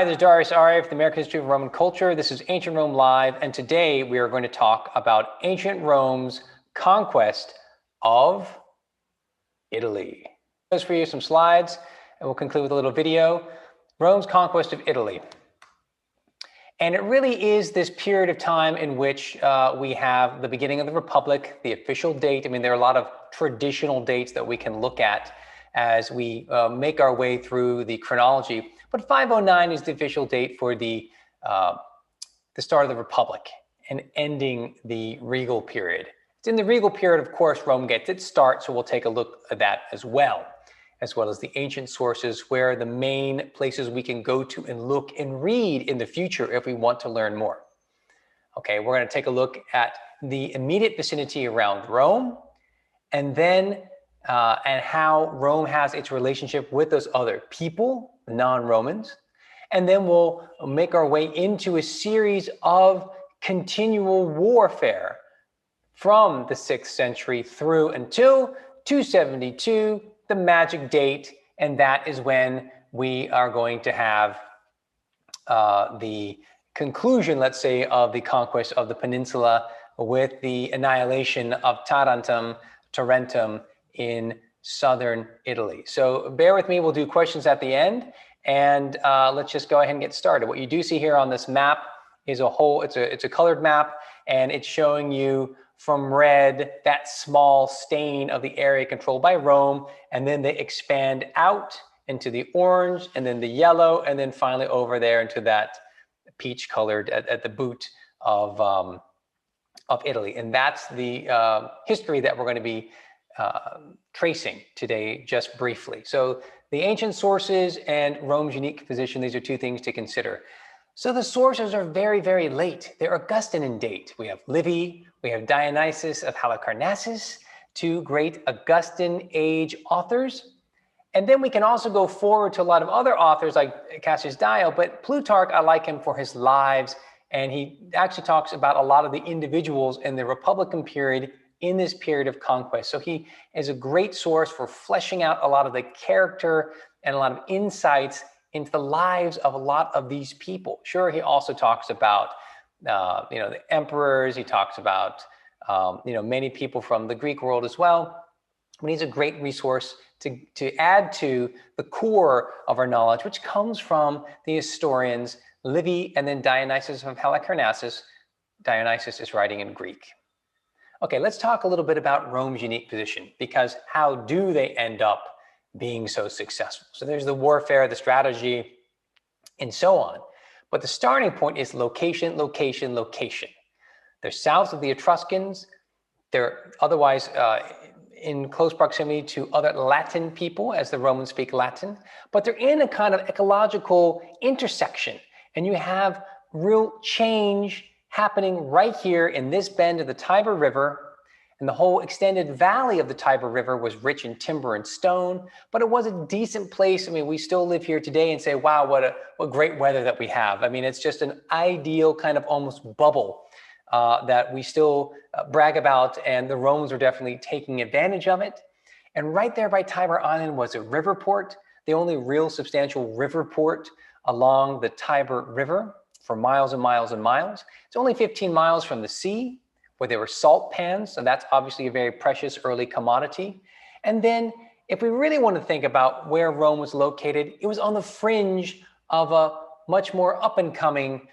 Hi, this is Darius Arif, the American History of Roman Culture. This is Ancient Rome Live, and today we are going to talk about ancient Rome's conquest of Italy. Just for you some slides, and we'll conclude with a little video. Rome's conquest of Italy. And it really is this period of time in which we have the beginning of the Republic, the official date. I mean, there are a lot of traditional dates that we can look at as we make our way through the chronology. But 509 is the official date for the start of the Republic and ending the regal period. It's in the regal period, of course, Rome gets its start, so we'll take a look at that as well as the ancient sources where the main places we can go to and look and read in the future if we want to learn more. Okay, we're going to take a look at the immediate vicinity around Rome, and then and how Rome has its relationship with those other people, non-Romans. And then we'll make our way into a series of continual warfare from the 6th century through until 272, the magic date, and that is when we are going to have the conclusion, let's say, of the conquest of the peninsula with the annihilation of Tarentum in southern Italy. So bear with me, we'll do questions at the end, and let's just go ahead and get started. What you do see here on this map is it's a colored map, and it's showing you from red that small stain of the area controlled by Rome, and then they expand out into the orange, and then the yellow, and then finally over there into that peach colored at the boot of Italy. And that's the history that we're going to be tracing today just briefly. So the ancient sources and Rome's unique position, these are two things to consider. So the sources are very, very late. They're Augustan in date. We have Livy, we have Dionysius of Halicarnassus, two great Augustan age authors. And then we can also go forward to a lot of other authors like Cassius Dio, but Plutarch, I like him for his lives, and he actually talks about a lot of the individuals in the Republican period in this period of conquest. So he is a great source for fleshing out a lot of the character and a lot of insights into the lives of a lot of these people. Sure, he also talks about the emperors. He talks about many people from the Greek world as well. But he's a great resource to add to the core of our knowledge, which comes from the historians Livy and then Dionysius of Halicarnassus. Dionysius is writing in Greek. Okay, let's talk a little bit about Rome's unique position, because how do they end up being so successful? So there's the warfare, the strategy, and so on. But the starting point is location, location, location. They're south of the Etruscans. They're otherwise in close proximity to other Latin people, as the Romans speak Latin, but they're in a kind of ecological intersection. And you have real change happening right here in this bend of the Tiber River. And the whole extended valley of the Tiber River was rich in timber and stone, but it was a decent place. I mean, we still live here today and say, wow, what great weather that we have. I mean, it's just an ideal kind of almost bubble that we still brag about, and the Romans are definitely taking advantage of it. And right there by Tiber Island was a river port, the only real substantial river port along the Tiber River for miles and miles and miles. It's only 15 miles from the sea, where there were salt pans, so that's obviously a very precious early commodity. And then if we really want to think about where Rome was located, it was on the fringe of a much more up-and-coming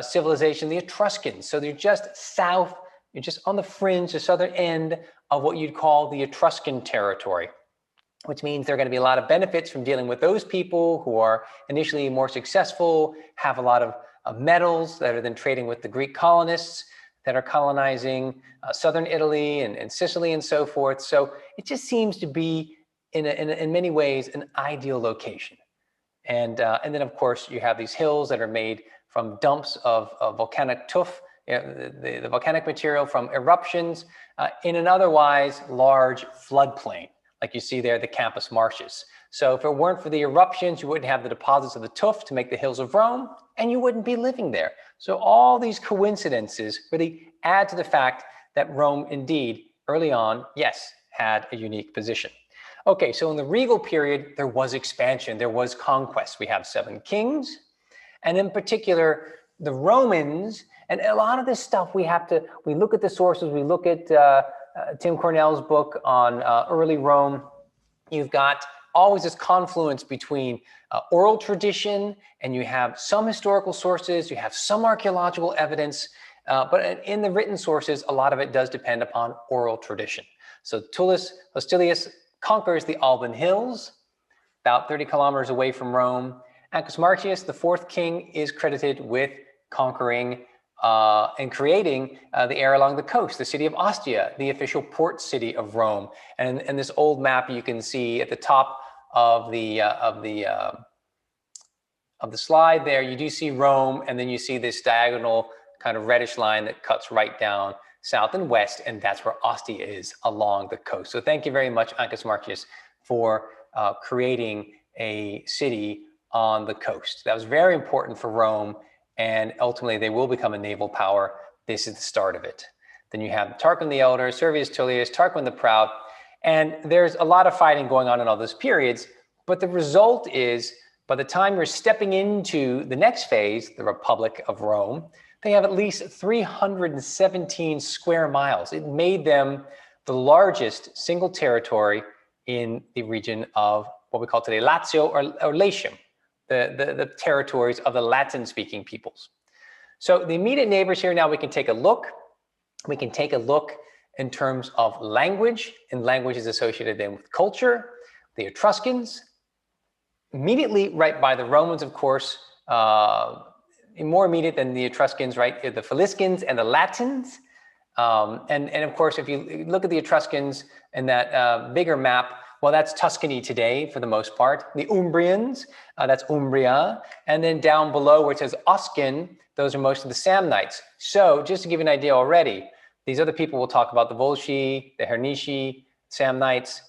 civilization, the Etruscans. So they're just south, you're just on the fringe, the southern end of what you'd call the Etruscan territory, which means there are going to be a lot of benefits from dealing with those people who are initially more successful, have a lot of metals that are then trading with the Greek colonists that are colonizing southern Italy and Sicily and so forth. So it just seems to be, in many ways, an ideal location. And then, of course, you have these hills that are made from dumps of volcanic tuff, the volcanic material from eruptions in an otherwise large floodplain, like you see there, the Campus Marshes. So if it weren't for the eruptions, you wouldn't have the deposits of the tuff to make the hills of Rome, and you wouldn't be living there. So all these coincidences really add to the fact that Rome indeed, early on, yes, had a unique position. Okay, so in the regal period, there was expansion, there was conquest. We have 7 kings, And in particular, the Romans, and a lot of this stuff we look at the sources, we look at Tim Cornell's book on early Rome. You've got always this confluence between oral tradition, and you have some historical sources, you have some archaeological evidence, but in the written sources, a lot of it does depend upon oral tradition. So Tullus Hostilius conquers the Alban Hills, about 30 kilometers away from Rome. Ancus Marcius, the fourth king, is credited with conquering and creating the area along the coast, the city of Ostia, the official port city of Rome. And in this old map, you can see at the top of the slide there, you do see Rome, and then you see this diagonal kind of reddish line that cuts right down south and west, and that's where Ostia is along the coast. So thank you very much, Ancus Marcius, for creating a city on the coast. That was very important for Rome, and ultimately they will become a naval power. This is the start of it. Then you have Tarquin the Elder, Servius Tullius, Tarquin the Proud, and there's a lot of fighting going on in all those periods, but the result is, by the time you're stepping into the next phase, the Republic of Rome, they have at least 317 square miles. It made them the largest single territory in the region of what we call today Lazio or Latium, the territories of the Latin-speaking peoples. So the immediate neighbors here, now we can take a look. We can take a look in terms of language, and language is associated then with culture. The Etruscans, immediately right by the Romans, of course, more immediate than the Etruscans, right? The Faliscans and the Latins. And of course, if you look at the Etruscans in that bigger map, well, that's Tuscany today for the most part. The Umbrians, that's Umbria. And then down below where it says Oscan, those are most of the Samnites. So just to give you an idea already, these other people we'll talk about, the Volsci, the Hernici, Samnites,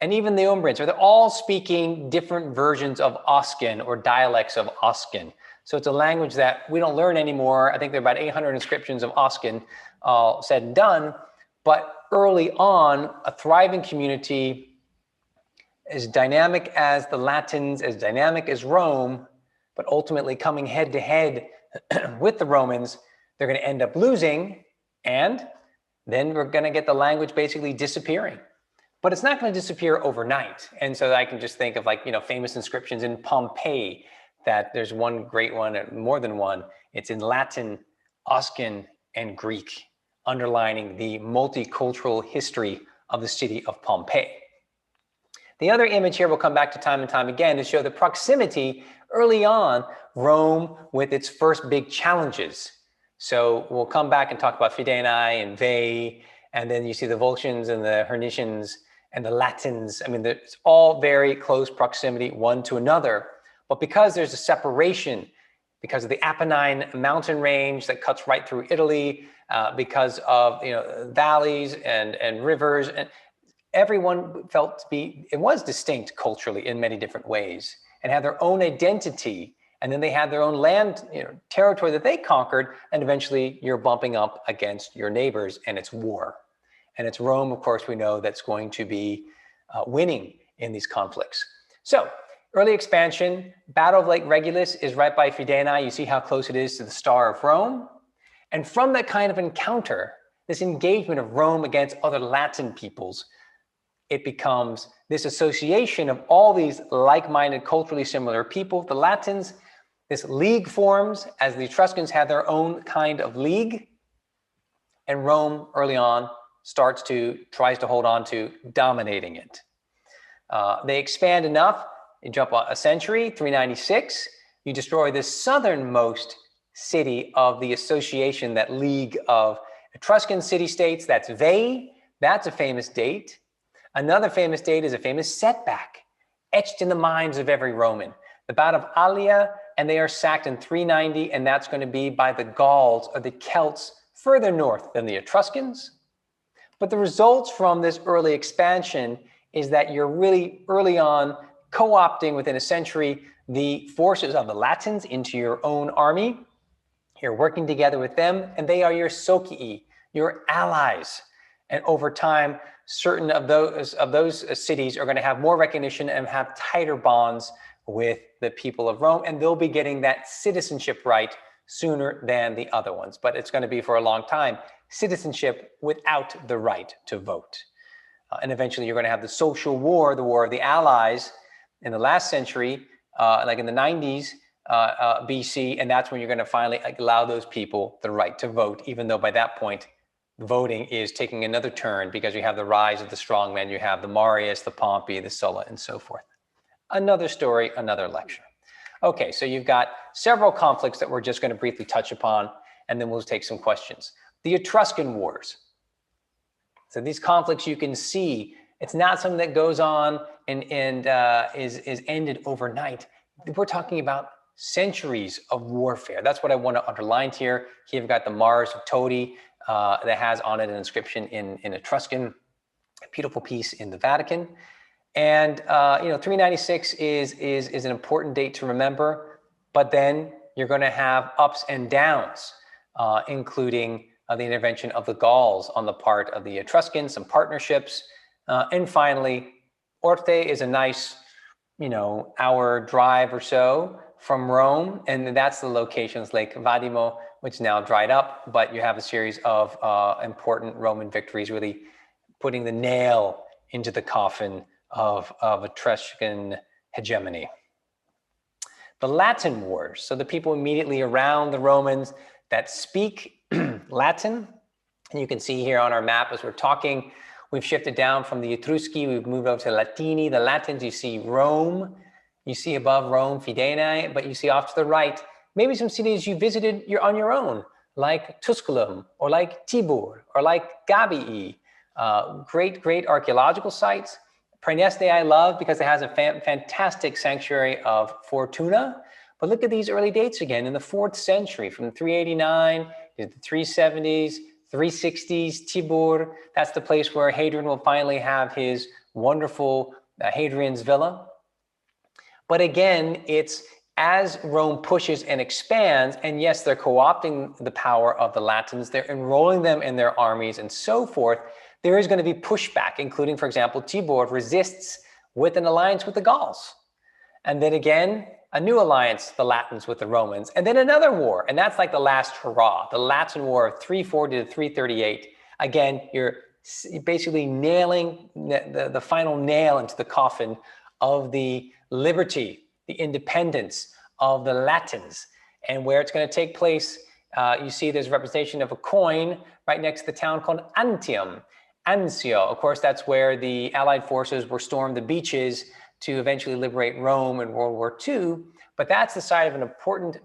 and even the Umbrians, they're all speaking different versions of Oscan or dialects of Oscan. So it's a language that we don't learn anymore. I think there are about 800 inscriptions of Oscan all said and done. But early on, a thriving community, as dynamic as the Latins, as dynamic as Rome, but ultimately coming head to head with the Romans, they're going to end up losing, and then we're going to get the language basically disappearing. But it's not going to disappear overnight. And so I can just think of, like, famous inscriptions in Pompeii, that there's one great one, more than one. It's in Latin, Oscan, and Greek, underlining the multicultural history of the city of Pompeii. The other image here we'll come back to time and time again to show the proximity early on, Rome with its first big challenges. So we'll come back and talk about Fidenae and Veii, and then you see the Volscians and the Hernicians and the Latins. I mean, it's all very close proximity one to another. But because there's a separation, because of the Apennine mountain range that cuts right through Italy, because of valleys and rivers, and everyone felt it was distinct culturally in many different ways and had their own identity. And then they had their own land, territory that they conquered, and eventually you're bumping up against your neighbors, and it's war. And it's Rome, of course, we know that's going to be winning in these conflicts. So early expansion, Battle of Lake Regillus is right by Fidenae. You see how close it is to the Star of Rome. And from that kind of encounter, this engagement of Rome against other Latin peoples, it becomes this association of all these like-minded, culturally similar people. The Latins, this league forms as the Etruscans had their own kind of league. And Rome early on tries to hold on to dominating it. They expand enough. You jump a century, 396, you destroy the southernmost city of the association, that league of Etruscan city-states. That's Veii. That's a famous date. Another famous date is a famous setback, etched in the minds of every Roman. The Battle of Allia, and they are sacked in 390, and that's going to be by the Gauls, or the Celts, further north than the Etruscans. But the results from this early expansion is that you're really early on co-opting within a century the forces of the Latins into your own army. You're working together with them, and they are your socii, your allies. And over time, certain of those cities are going to have more recognition and have tighter bonds with the people of Rome, and they'll be getting that citizenship right sooner than the other ones. But it's going to be for a long time citizenship without the right to vote. And eventually you're going to have the social war, the War of the Allies in the last century, like in the 90s BC, and that's when you're going to finally allow those people the right to vote, even though by that point voting is taking another turn because you have the rise of the strongmen, you have the Marius, the Pompey, the Sulla, and so forth. Another story, another lecture. Okay, so you've got several conflicts that we're just going to briefly touch upon, and then we'll take some questions. The Etruscan Wars. So these conflicts, you can see, it's not something that goes on and is ended overnight. We're talking about centuries of warfare. That's what I want to underline here. Here you've got the Mars of Todi that has on it an inscription in Etruscan, a beautiful piece in the Vatican. And 396 is an important date to remember, but then you're going to have ups and downs, including the intervention of the Gauls on the part of the Etruscans, some partnerships, and finally, Orte is a nice, hour drive or so from Rome, and that's the locations Lake Vadimo, which now dried up, but you have a series of important Roman victories, really putting the nail into the coffin of Etruscan hegemony. The Latin Wars, so the people immediately around the Romans that speak Latin, and you can see here on our map as we're talking, we've shifted down from the Etrusci, we've moved over to Latini, the Latins. You see Rome, you see above Rome, Fidenae, but you see off to the right, maybe some cities you visited on your own, like Tusculum, or like Tibur, or like Gabii. Great archaeological sites. Praeneste I love because it has a fantastic sanctuary of Fortuna. But look at these early dates again in the 4th century, from 389 to the 370s, 360s, Tibur. That's the place where Hadrian will finally have his wonderful Hadrian's Villa. But again, it's as Rome pushes and expands, and yes, they're co-opting the power of the Latins, they're enrolling them in their armies and so forth, there is going to be pushback, including, for example, Tibur resists with an alliance with the Gauls. And then again, a new alliance, the Latins with the Romans, and then another war. And that's like the last hurrah, the Latin War of 340 to 338. Again, you're basically nailing the final nail into the coffin of the liberty, the independence of the Latins. And where it's going to take place, you see there's a representation of a coin right next to the town called Antium. Anzio, of course, that's where the Allied forces were stormed the beaches to eventually liberate Rome in World War II. But that's the site of an important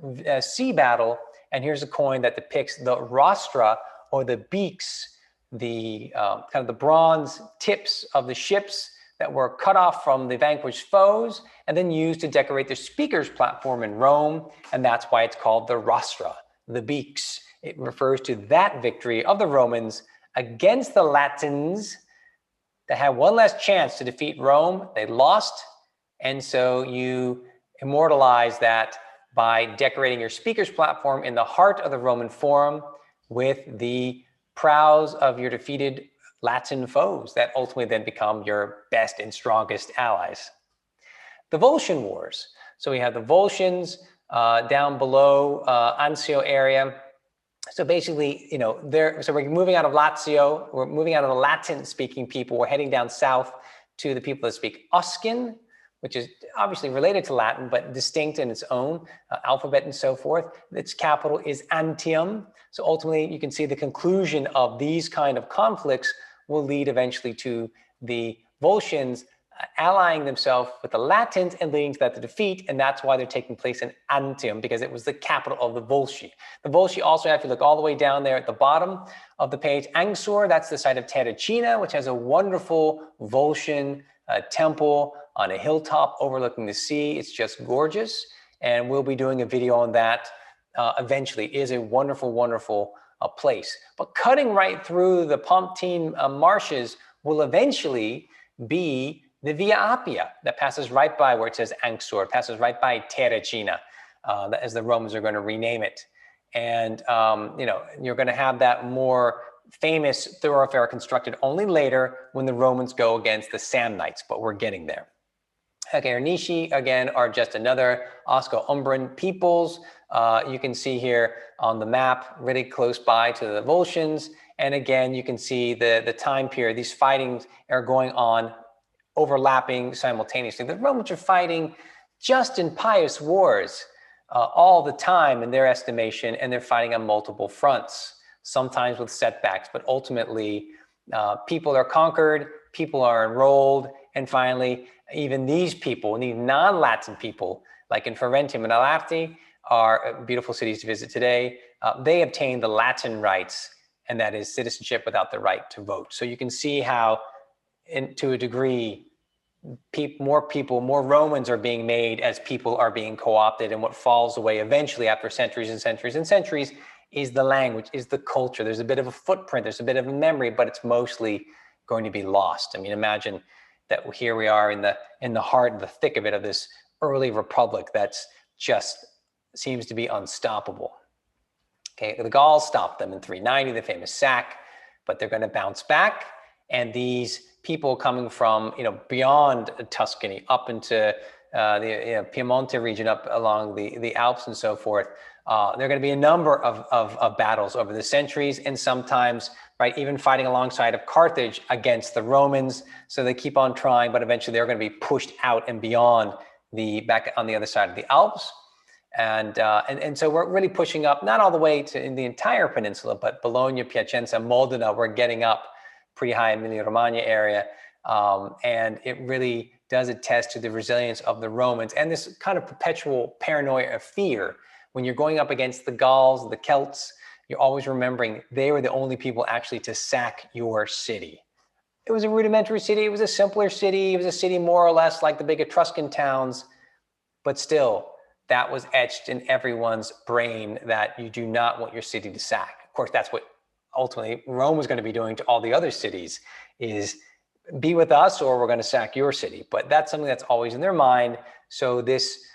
sea battle. And here's a coin that depicts the rostra, or the beaks, the kind of the bronze tips of the ships that were cut off from the vanquished foes and then used to decorate the speaker's platform in Rome. And that's why it's called the rostra, the beaks. It refers to that victory of the Romans against the Latins that had one last chance to defeat Rome. They lost. And so you immortalize that by decorating your speaker's platform in the heart of the Roman Forum with the prows of your defeated Latin foes that ultimately then become your best and strongest allies. The Volscian Wars. So we have the Volscians down below Anzio area. So basically, so we're moving out of Lazio, we're moving out of the Latin-speaking people, we're heading down south to the people that speak Oscan, which is obviously related to Latin, but distinct in its own alphabet and so forth. Its capital is Antium. So ultimately, you can see the conclusion of these kind of conflicts will lead eventually to the Volscians allying themselves with the Latins and leading to that defeat, and that's why they're taking place in Antium, because it was the capital of the Volsci. The Volsci also, if you look all the way down there at the bottom of the page, Anxur, that's the site of Terracina, which has a wonderful Volscian temple on a hilltop overlooking the sea. It's just gorgeous, and we'll be doing a video on that eventually. It is a wonderful place. But cutting right through the Pomptine marshes will eventually be the Via Appia that passes right by where it says Anxur, passes right by Terracina, as the Romans are going to rename it. And, you're going to have that more famous thoroughfare constructed only later when the Romans go against the Samnites, but we're getting there. Okay, Hernici, again, are just another Osco-Umbran peoples. You can see here on the map, really close by to the Volscians. And again, you can see the time period. These fightings are going on, overlapping simultaneously. The Romans are fighting just in pious wars all the time in their estimation, and they're fighting on multiple fronts, sometimes with setbacks, but ultimately people are conquered, people are enrolled, and finally, even these people, these non-Latin people, like in Tarentum and Alafti, are beautiful cities to visit today. They obtain the Latin rights, and that is citizenship without the right to vote. So you can see how, to a degree, more Romans are being made as people are being co-opted, and what falls away eventually after centuries and centuries and centuries is the language, is the culture. There's a bit of a footprint, there's a bit of a memory, but it's mostly going to be lost. I mean, imagine that here we are in the heart and the thick of it, of this early republic that's just seems to be unstoppable. Okay, the Gauls stopped them in 390, the famous sack, but they're going to bounce back, and these people coming from beyond Tuscany up into the Piemonte region, up along the Alps and so forth. There are going to be a number of battles over the centuries, and sometimes, right, even fighting alongside of Carthage against the Romans. So they keep on trying, but eventually they're going to be pushed out and beyond back on the other side of the Alps. And so we're really pushing up, not all the way to in the entire peninsula, but Bologna, Piacenza, Modena, we're getting up pretty high in Emilia-Romagna area. And it really does attest to the resilience of the Romans and this kind of perpetual paranoia of fear. When you're going up against the Gauls, the Celts, you're always remembering they were the only people actually to sack your city. It was a rudimentary city. It was a simpler city. It was a city more or less like the big Etruscan towns, but still, that was etched in everyone's brain that you do not want your city to sack. Of course, that's what ultimately Rome was going to be doing to all the other cities, is be with us or we're going to sack your city. But that's something that's always in their mind. So this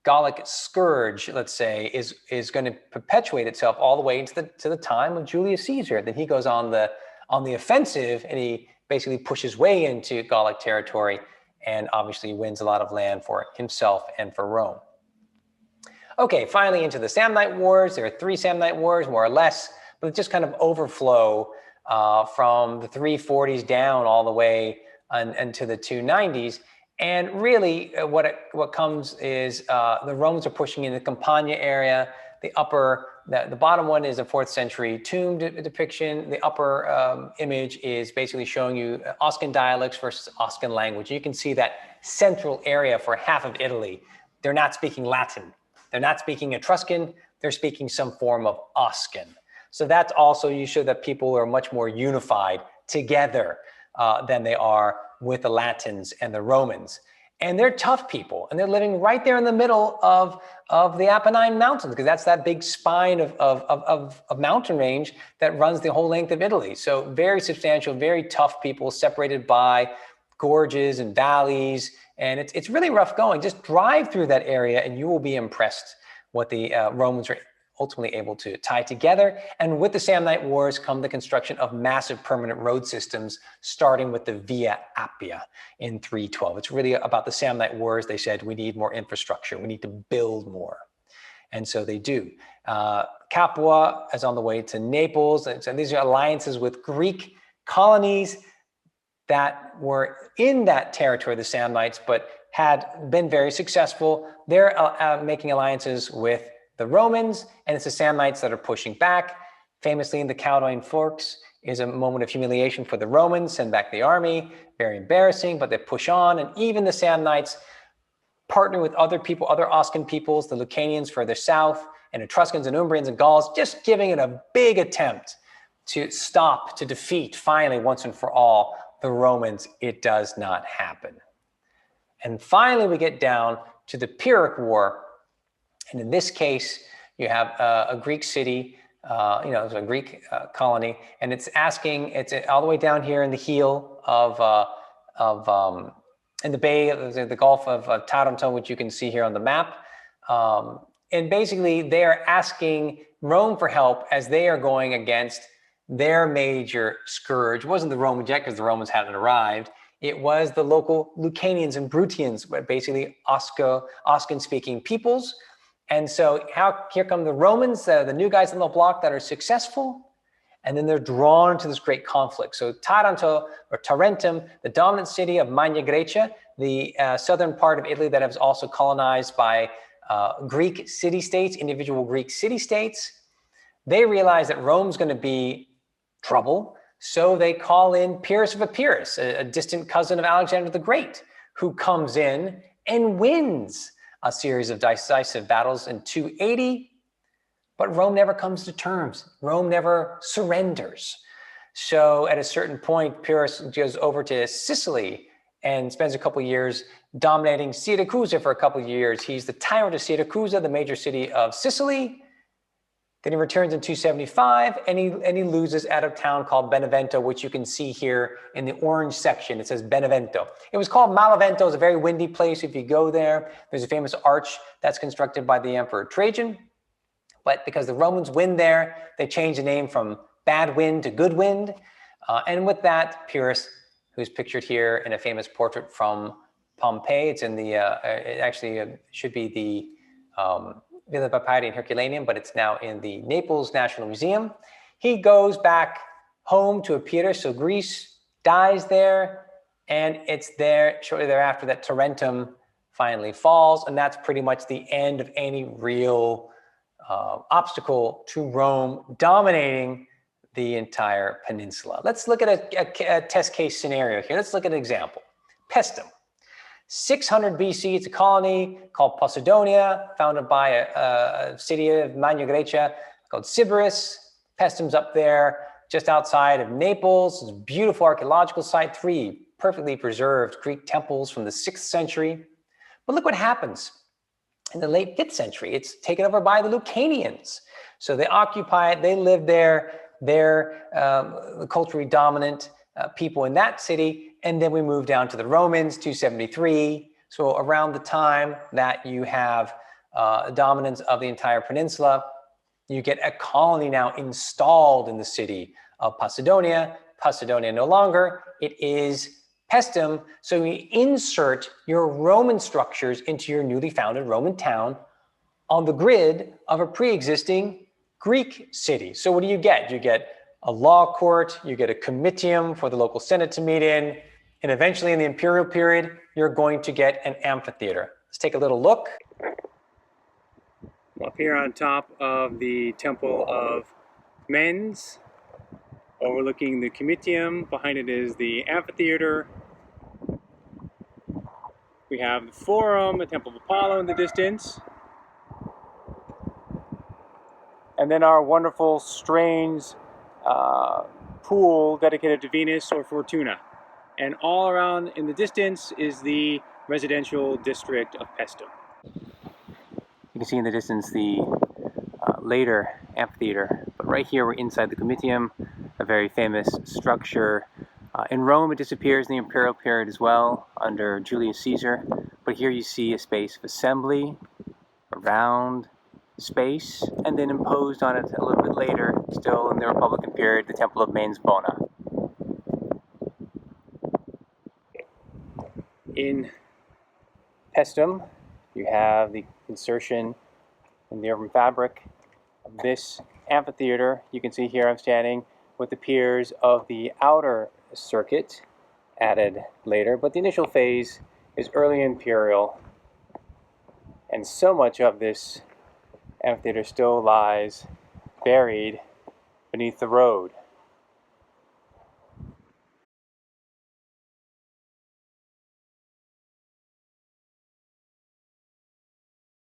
Gallic scourge, let's say, is going to perpetuate itself all the way into the time of Julius Caesar. Then he goes on the offensive, and he basically pushes way into Gallic territory, and obviously wins a lot of land for himself and for Rome. Okay, finally into the Samnite Wars. There are 3 Samnite Wars, more or less, but just kind of overflow from the 340s down all the way into the 290s. And really what comes is the Romans are pushing in the Campania area. The bottom one is a 4th century tomb depiction. The upper image is basically showing you Oscan dialects versus Oscan language. You can see that central area for half of Italy, they're not speaking Latin. They're not speaking Etruscan. They're speaking some form of Oscan. So that's also, you show that people are much more unified together than they are with the Latins and the Romans. And they're tough people, and they're living right there in the middle of the Apennine Mountains, because that's that big spine of mountain range that runs the whole length of Italy. So very substantial, very tough people, separated by gorges and valleys, and it's really rough going. Just drive through that area, and you will be impressed what the Romans are ultimately able to tie together. And with the Samnite Wars come the construction of massive permanent road systems, starting with the Via Appia in 312. It's really about the Samnite Wars. They said, we need more infrastructure. We need to build more. And so they do. Capua is on the way to Naples. And so these are alliances with Greek colonies that were in that territory, the Samnites, but had been very successful. They're making alliances with the Romans, and it's the Samnites that are pushing back. Famously, in the Caudine Forks is a moment of humiliation for the Romans, send back the army, very embarrassing, but they push on. And even the Samnites partner with other people, other Oscan peoples, the Lucanians further south, and Etruscans and Umbrians and Gauls, just giving it a big attempt to stop, to defeat, finally, once and for all, the Romans. It does not happen. And finally, we get down to the Pyrrhic War. And in this case, you have a Greek city, it's a Greek colony, and it's all the way down here in the heel in the bay, the Gulf of Tarentum, which you can see here on the map. And basically, they are asking Rome for help as they are going against their major scourge. It wasn't the Romans yet, because the Romans hadn't arrived. It was the local Lucanians and Bruttians, basically Oscan-speaking peoples. And so here come the Romans, the new guys on the block that are successful, and then they're drawn into this great conflict. So Tarentum, the dominant city of Magna Graecia, the southern part of Italy that was also colonized by Greek city-states, individual Greek city-states, they realize that Rome's going to be trouble. So they call in Pyrrhus of Epirus, a distant cousin of Alexander the Great, who comes in and wins a series of decisive battles in 280. But Rome never comes to terms. Rome never surrenders. So at a certain point, Pyrrhus goes over to Sicily and spends a couple of years dominating Siracusa for a couple of years. He's the tyrant of Siracusa, the major city of Sicily. Then he returns in 275, and he loses at a town called Benevento, which you can see here in the orange section. It says Benevento. It was called Malavento. It's a very windy place. If you go there, there's a famous arch that's constructed by the Emperor Trajan. But because the Romans win there, they change the name from bad wind to good wind. And with that, Pyrrhus, who's pictured here in a famous portrait from Pompeii, it's in the, it actually should be the Villa Papyri in Herculaneum, but it's now in the Naples National Museum. He goes back home to Epirus, so Greece, dies there, and it's there shortly thereafter that Tarentum finally falls, and that's pretty much the end of any real obstacle to Rome dominating the entire peninsula. Let's look at a test case scenario here. Let's look at an example. Paestum. 600 BC, it's a colony called Posidonia, founded by a city of Magna Graecia called Sybaris. Paestum's up there just outside of Naples. It's a beautiful archaeological site, 3 perfectly preserved Greek temples from the 6th century. But look what happens. In the late 5th century, it's taken over by the Lucanians. So they occupy it, they live there, they're culturally dominant people in that city. And then we move down to the Romans, 273. So around the time that you have dominance of the entire peninsula, you get a colony now installed in the city of Posidonia. Posidonia no longer, it is Paestum. So you insert your Roman structures into your newly founded Roman town on the grid of a pre-existing Greek city. So what do you get? You get a law court, you get a comitium for the local senate to meet in, and eventually in the imperial period, you're going to get an amphitheater. Let's take a little look. Up here on top of the Temple of Mens, overlooking the Comitium. Behind it is the amphitheater. We have the Forum, the Temple of Apollo in the distance. And then our wonderful, strange pool dedicated to Venus or Fortuna. And all around in the distance is the residential district of Paestum. You can see in the distance the later amphitheater, but right here we're inside the Comitium, a very famous structure. In Rome it disappears in the imperial period as well under Julius Caesar, but here you see a space of assembly, a round space, and then imposed on it a little bit later, still in the Republican period, the Temple of Mens Bona. In Paestum, you have the insertion in the urban fabric of this amphitheater. You can see here I'm standing with the piers of the outer circuit added later, but the initial phase is early imperial, and so much of this amphitheater still lies buried beneath the road.